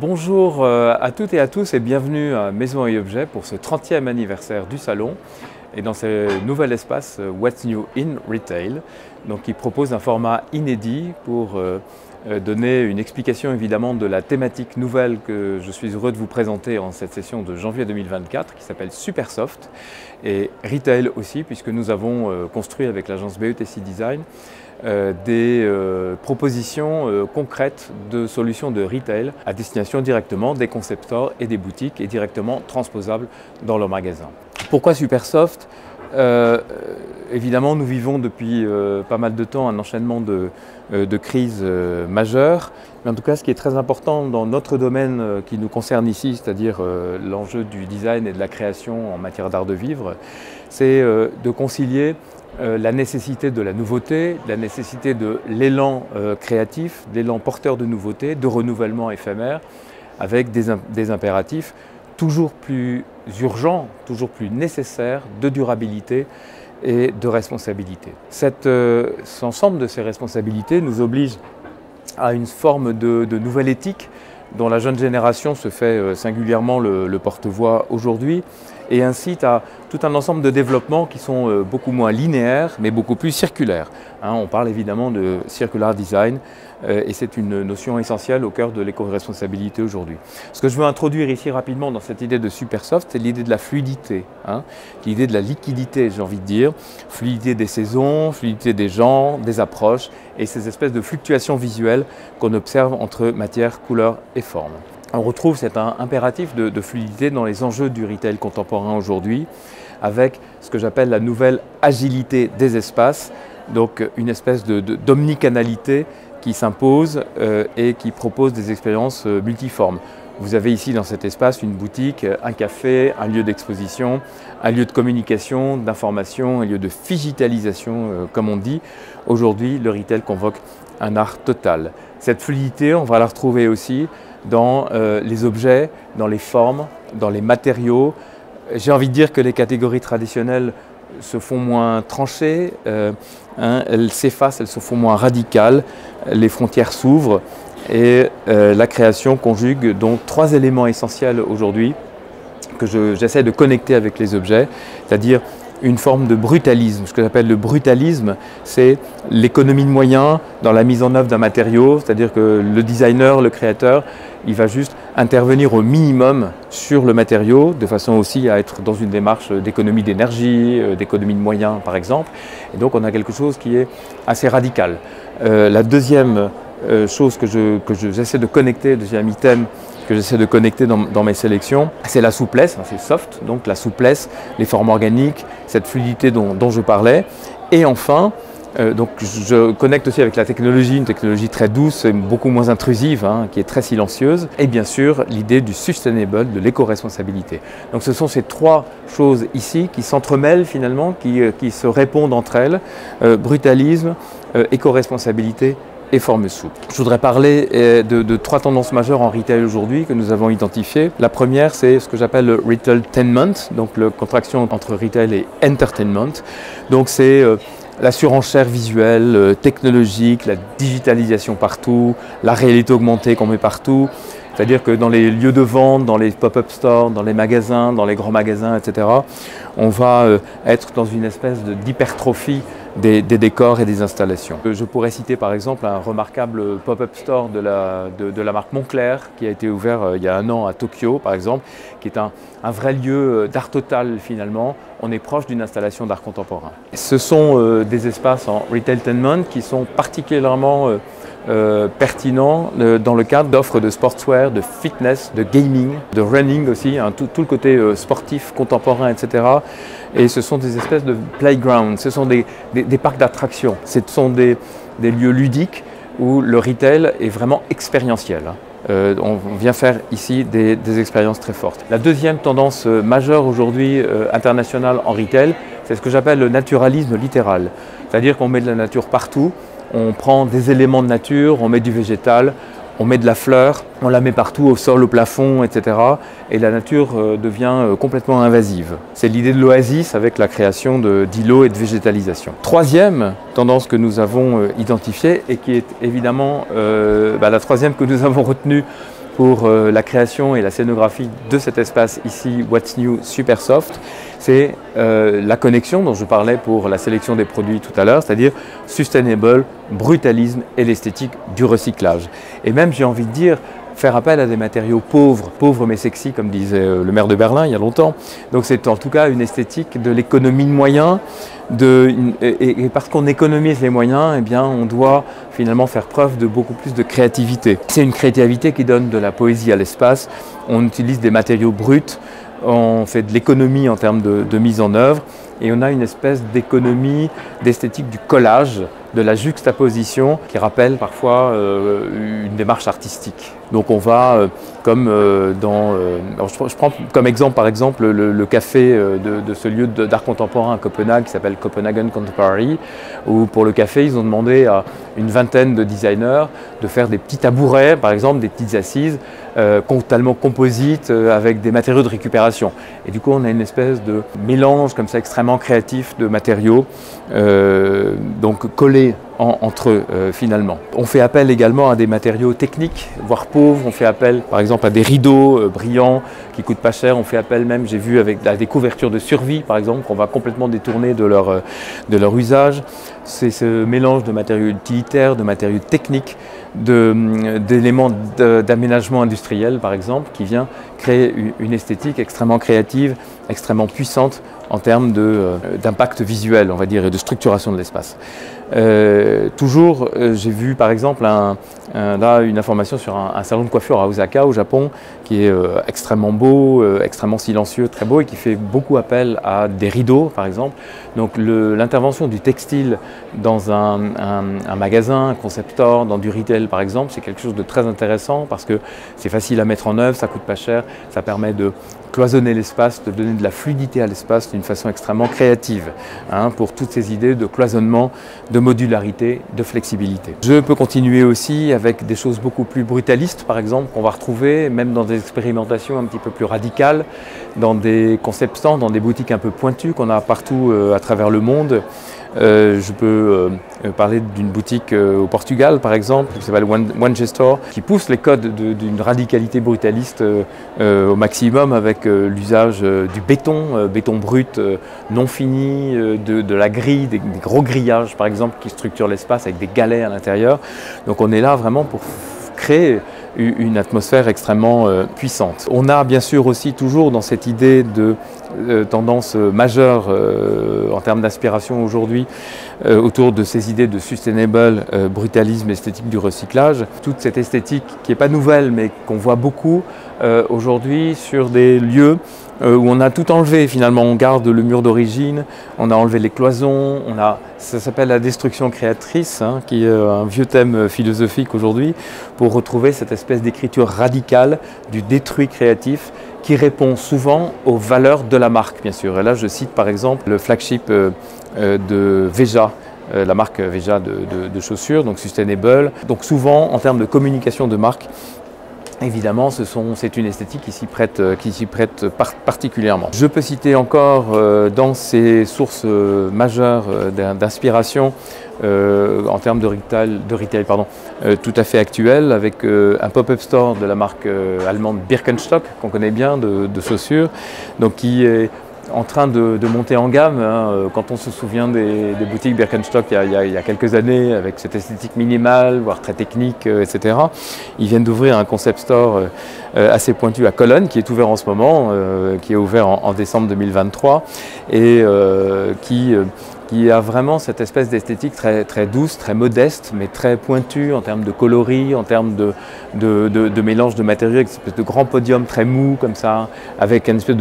Bonjour à toutes et à tous et bienvenue à Maison et Objets pour ce 30e anniversaire du salon et dans ce nouvel espace What's New in Retail, donc qui propose un format inédit pour donner une explication évidemment de la thématique nouvelle que je suis heureux de vous présenter en cette session de janvier 2024 qui s'appelle Supersoft et Retail aussi puisque nous avons construit avec l'agence BETC Design des propositions concrètes de solutions de retail à destination directement des concept stores et des boutiques et directement transposables dans leurs magasins. Pourquoi Supersoft? Évidemment, nous vivons depuis pas mal de temps un enchaînement de crises majeures. Mais en tout cas, ce qui est très important dans notre domaine qui nous concerne ici, c'est-à-dire l'enjeu du design et de la création en matière d'art de vivre, c'est de concilier la nécessité de la nouveauté, la nécessité de l'élan créatif, d'élan porteur de nouveauté, de renouvellement éphémère, avec des impératifs toujours plus urgents, toujours plus nécessaires de durabilité et de responsabilité. Cet ensemble de ces responsabilités nous oblige à une forme de nouvelle éthique dont la jeune génération se fait singulièrement le porte-voix aujourd'hui et incite à tout un ensemble de développements qui sont beaucoup moins linéaires mais beaucoup plus circulaires. On parle évidemment de circular design et c'est une notion essentielle au cœur de l'éco-responsabilité aujourd'hui. Ce que je veux introduire ici rapidement dans cette idée de Supersoft, c'est l'idée de la fluidité, l'idée de la liquidité, j'ai envie de dire, fluidité des saisons, fluidité des gens, des approches et ces espèces de fluctuations visuelles qu'on observe entre matière, couleur et forme. On retrouve cet impératif de fluidité dans les enjeux du retail contemporain aujourd'hui, avec ce que j'appelle la nouvelle agilité des espaces, donc une espèce d'omnicanalité qui s'impose et qui propose des expériences multiformes. Vous avez ici dans cet espace une boutique, un café, un lieu d'exposition, un lieu de communication, d'information, un lieu de digitalisation, comme on dit. Aujourd'hui, le retail convoque un art total. Cette fluidité, on va la retrouver aussi dans les objets, dans les formes, dans les matériaux. J'ai envie de dire que les catégories traditionnelles se font moins tranchées, elles s'effacent, elles se font moins radicales, les frontières s'ouvrent et la création conjugue donc trois éléments essentiels aujourd'hui que j'essaie de connecter avec les objets, c'est-à-dire une forme de brutalisme. Ce que j'appelle le brutalisme, c'est l'économie de moyens dans la mise en œuvre d'un matériau, c'est-à-dire que le designer, le créateur, il va juste intervenir au minimum sur le matériau, de façon aussi à être dans une démarche d'économie d'énergie, d'économie de moyens par exemple. Et donc on a quelque chose qui est assez radical. La deuxième chose que j'essaie de connecter, le deuxième item que j'essaie de connecter dans mes sélections, c'est la souplesse, c'est soft, donc la souplesse, les formes organiques, cette fluidité dont je parlais. Et enfin, donc je connecte aussi avec la technologie, une technologie très douce et beaucoup moins intrusive, qui est très silencieuse. Et bien sûr, l'idée du sustainable, de l'éco-responsabilité. Donc ce sont ces trois choses ici qui s'entremêlent finalement, qui se répondent entre elles, brutalisme, éco-responsabilité et forme souple. Je voudrais parler de trois tendances majeures en retail aujourd'hui que nous avons identifiées. La première, c'est ce que j'appelle le retailtainment, donc la contraction entre retail et entertainment. Donc c'est la surenchère visuelle, technologique, la digitalisation partout, la réalité augmentée qu'on met partout. C'est-à-dire que dans les lieux de vente, dans les pop-up stores, dans les magasins, dans les grands magasins, etc., on va être dans une espèce d'hypertrophie des décors et des installations. Je pourrais citer par exemple un remarquable pop-up store de la marque Moncler qui a été ouvert il y a 1 an à Tokyo par exemple, qui est un vrai lieu d'art total finalement. On est proche d'une installation d'art contemporain. Ce sont des espaces en retailtainment qui sont particulièrement pertinents dans le cadre d'offres de sportswear, de fitness, de gaming, de running aussi, tout le côté sportif, contemporain, etc. Et ce sont des espèces de playgrounds, ce sont des parcs d'attractions, ce sont des lieux ludiques où le retail est vraiment expérientiel. On vient faire ici des expériences très fortes. La deuxième tendance majeure aujourd'hui internationale en retail, c'est ce que j'appelle le naturalisme littéral. C'est-à-dire qu'on met de la nature partout, on prend des éléments de nature, on met du végétal, on met de la fleur, on la met partout, au sol, au plafond, etc. Et la nature devient complètement invasive. C'est l'idée de l'oasis avec la création d'îlots et de végétalisation. Troisième tendance que nous avons identifiée et qui est évidemment la troisième que nous avons retenue pour la création et la scénographie de cet espace ici, What's New Supersoft, c'est la connexion dont je parlais pour la sélection des produits tout à l'heure, c'est-à-dire sustainable, brutalisme et l'esthétique du recyclage. Et même, j'ai envie de dire, faire appel à des matériaux pauvres, pauvres mais sexy, comme disait le maire de Berlin il y a longtemps. Donc c'est en tout cas une esthétique de l'économie de moyens, et parce qu'on économise les moyens, eh bien, on doit finalement faire preuve de beaucoup plus de créativité. C'est une créativité qui donne de la poésie à l'espace, on utilise des matériaux bruts, on fait de l'économie en termes de mise en œuvre, et on a une espèce d'économie, d'esthétique du collage, de la juxtaposition qui rappelle parfois une démarche artistique. Donc on va, je prends comme exemple par exemple le café de ce lieu d'art contemporain à Copenhague qui s'appelle Copenhagen Contemporary, où pour le café ils ont demandé à une vingtaine de designers de faire des petits tabourets, par exemple des petites assises totalement composites avec des matériaux de récupération. Et du coup on a une espèce de mélange comme ça extrêmement créatif de matériaux, donc collés entre eux finalement. On fait appel également à des matériaux techniques, voire pauvres. On fait appel par exemple à des rideaux brillants qui coûtent pas cher. On fait appel même, j'ai vu, à des couvertures de survie par exemple, qu'on va complètement détourner de leur usage. C'est ce mélange de matériaux utilitaires, de matériaux techniques, d'éléments d'aménagement industriel par exemple, qui vient créer une esthétique extrêmement créative, extrêmement puissante en termes d'impact visuel, on va dire, et de structuration de l'espace. Toujours, j'ai vu par exemple là une information sur un salon de coiffure à Osaka au Japon qui est extrêmement beau, extrêmement silencieux, très beau et qui fait beaucoup appel à des rideaux par exemple. Donc l'intervention du textile dans un magasin, un concept store, dans du retail par exemple, c'est quelque chose de très intéressant parce que c'est facile à mettre en œuvre, ça coûte pas cher, ça permet de cloisonner l'espace, de donner de la fluidité à l'espace d'une façon extrêmement créative, pour toutes ces idées de cloisonnement, de modularité, de flexibilité. Je peux continuer aussi avec des choses beaucoup plus brutalistes, par exemple, qu'on va retrouver même dans des expérimentations un petit peu plus radicales, dans des concept stores, dans des boutiques un peu pointues qu'on a partout à travers le monde. Je peux parler d'une boutique au Portugal par exemple, qui s'appelle One Gestor, qui pousse les codes d'une radicalité brutaliste au maximum avec l'usage du béton brut non fini, de la grille, des gros grillages par exemple qui structurent l'espace avec des galets à l'intérieur. Donc on est là vraiment pour créer une atmosphère extrêmement puissante. On a bien sûr aussi toujours dans cette idée de tendance majeure en termes d'inspiration aujourd'hui autour de ces idées de sustainable, brutalisme, esthétique du recyclage. Toute cette esthétique qui n'est pas nouvelle mais qu'on voit beaucoup aujourd'hui sur des lieux où on a tout enlevé finalement, on garde le mur d'origine, on a enlevé les cloisons, ça s'appelle la destruction créatrice, qui est un vieux thème philosophique aujourd'hui, pour retrouver cette espèce d'écriture radicale du détruit créatif qui répond souvent aux valeurs de la marque bien sûr. Et là je cite par exemple le flagship de Veja, la marque Veja de chaussures, donc sustainable. Donc souvent en termes de communication de marque, évidemment, c'est une esthétique qui s'y prête particulièrement. Je peux citer encore dans ces sources majeures d'inspiration en termes de retail tout à fait actuel, avec un pop-up store de la marque allemande Birkenstock, qu'on connaît bien, de chaussures, donc qui est en train de monter en gamme. Quand on se souvient des boutiques Birkenstock il y a quelques années, avec cette esthétique minimale, voire très technique, etc. Ils viennent d'ouvrir un concept store assez pointu à Cologne, qui est ouvert en ce moment, qui est ouvert en décembre 2023, et qui a vraiment cette espèce d'esthétique très douce, très modeste, mais très pointue en termes de coloris, en termes de mélange de matériaux, avec une espèce de grand podium très mou comme ça, avec une espèce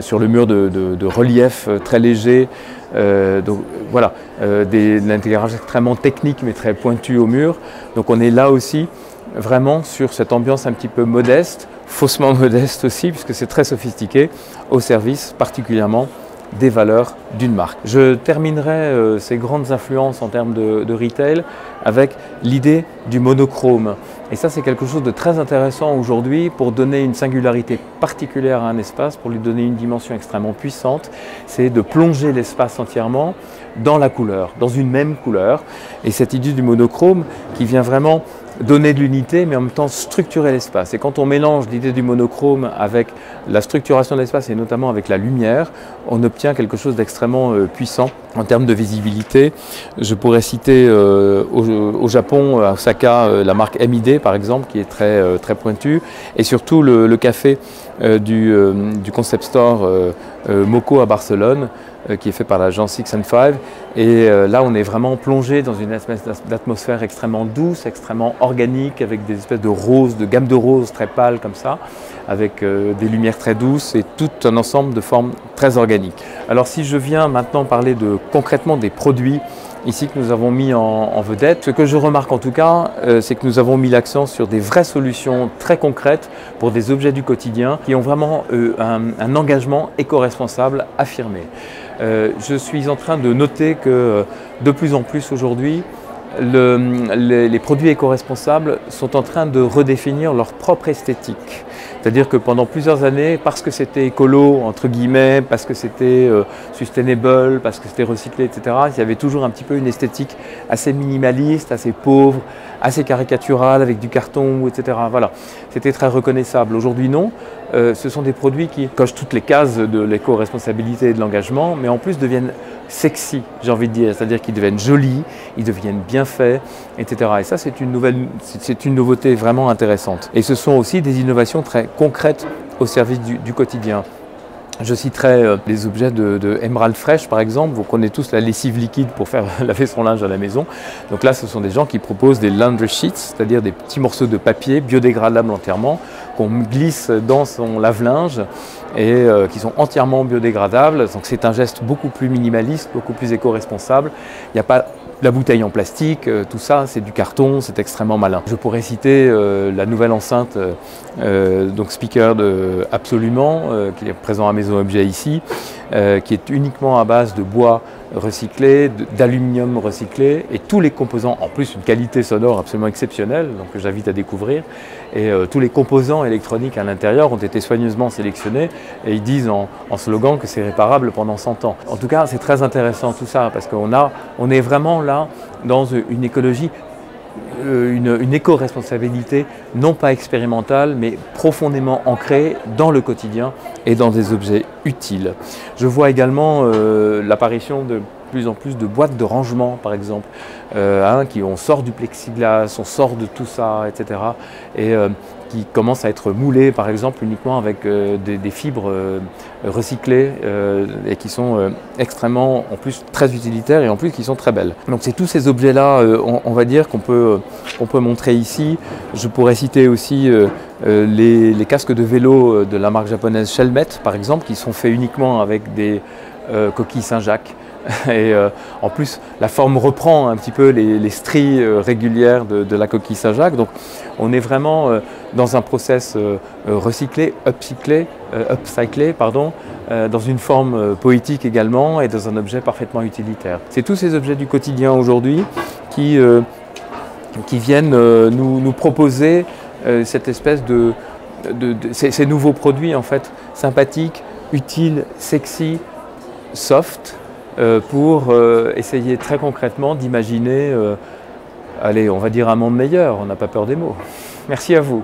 sur le mur de relief très léger. Donc voilà, de l'intégrage extrêmement technique mais très pointu au mur. Donc on est là aussi vraiment sur cette ambiance un petit peu modeste, faussement modeste aussi, puisque c'est très sophistiqué, au service particulièrement des valeurs d'une marque. Je terminerai ces grandes influences en termes de retail avec l'idée du monochrome. Et ça, c'est quelque chose de très intéressant aujourd'hui pour donner une singularité particulière à un espace, pour lui donner une dimension extrêmement puissante. C'est de plonger l'espace entièrement dans la couleur, dans une même couleur. Et cette idée du monochrome qui vient vraiment donner de l'unité, mais en même temps structurer l'espace. Et quand on mélange l'idée du monochrome avec la structuration de l'espace, et notamment avec la lumière, on obtient quelque chose d'extrêmement puissant en termes de visibilité. Je pourrais citer au Japon, à Osaka, la marque MID par exemple, qui est très pointue, et surtout le café du concept store Moco à Barcelone, qui est fait par l'agence Six and Five. Et là, on est vraiment plongé dans une espèce d'atmosphère extrêmement douce, extrêmement organique, avec des espèces de roses, de gamme de roses très pâles comme ça, avec des lumières très douces et tout un ensemble de formes très organiques. Alors si je viens maintenant parler concrètement des produits ici que nous avons mis en vedette, ce que je remarque en tout cas, c'est que nous avons mis l'accent sur des vraies solutions très concrètes pour des objets du quotidien qui ont vraiment un engagement éco-responsable affirmé. Je suis en train de noter que de plus en plus aujourd'hui, les produits éco-responsables sont en train de redéfinir leur propre esthétique. C'est-à-dire que pendant plusieurs années, parce que c'était écolo, entre guillemets, parce que c'était sustainable, parce que c'était recyclé, etc., il y avait toujours un petit peu une esthétique assez minimaliste, assez pauvre, assez caricaturale, avec du carton, etc. Voilà, c'était très reconnaissable. Aujourd'hui, non. Ce sont des produits qui cochent toutes les cases de l'éco-responsabilité et de l'engagement, mais en plus deviennent sexy, j'ai envie de dire, c'est-à-dire qu'ils deviennent jolis, ils deviennent bien faits, etc. Et ça, c'est une nouveauté vraiment intéressante. Et ce sont aussi des innovations très concrètes au service du quotidien. Je citerai les objets de Emerald Fresh par exemple. Vous connaissez tous la lessive liquide pour faire laver son linge à la maison. Donc là, ce sont des gens qui proposent des laundry sheets, c'est-à-dire des petits morceaux de papier biodégradables entièrement, qu'on glisse dans son lave-linge et qui sont entièrement biodégradables. Donc c'est un geste beaucoup plus minimaliste, beaucoup plus éco-responsable. Il n'y a pas la bouteille en plastique, tout ça c'est du carton, c'est extrêmement malin. Je pourrais citer la nouvelle enceinte donc speaker de Absolument, qui est présent à Maison Objet ici, qui est uniquement à base de bois recyclé, d'aluminium recyclé et tous les composants, en plus une qualité sonore absolument exceptionnelle, donc que j'invite à découvrir. Et tous les composants électroniques à l'intérieur ont été soigneusement sélectionnés et ils disent en slogan que c'est réparable pendant 100 ans. En tout cas, c'est très intéressant tout ça parce qu'on est vraiment là dans une écologie, une éco-responsabilité non pas expérimentale mais profondément ancrée dans le quotidien et dans des objets utiles. Je vois également l'apparition de plus en plus de boîtes de rangement par exemple, on sort du plexiglas, on sort de tout ça, etc. Et qui commencent à être moulées par exemple uniquement avec des fibres recyclées et qui sont extrêmement en plus très utilitaires et en plus qui sont très belles. Donc c'est tous ces objets là on va dire qu'on peut montrer ici. Je pourrais citer aussi les casques de vélo de la marque japonaise Chelmet par exemple, qui sont faits uniquement avec des coquilles Saint-Jacques. Et en plus, la forme reprend un petit peu les stries régulières de la coquille Saint-Jacques. Donc, on est vraiment dans un process recyclé, upcyclé, dans une forme poétique également et dans un objet parfaitement utilitaire. C'est tous ces objets du quotidien aujourd'hui qui viennent nous proposer cette espèce ces nouveaux produits en fait sympathiques, utiles, sexy, soft. Pour essayer très concrètement d'imaginer, allez, on va dire un monde meilleur, on n'a pas peur des mots. Merci à vous.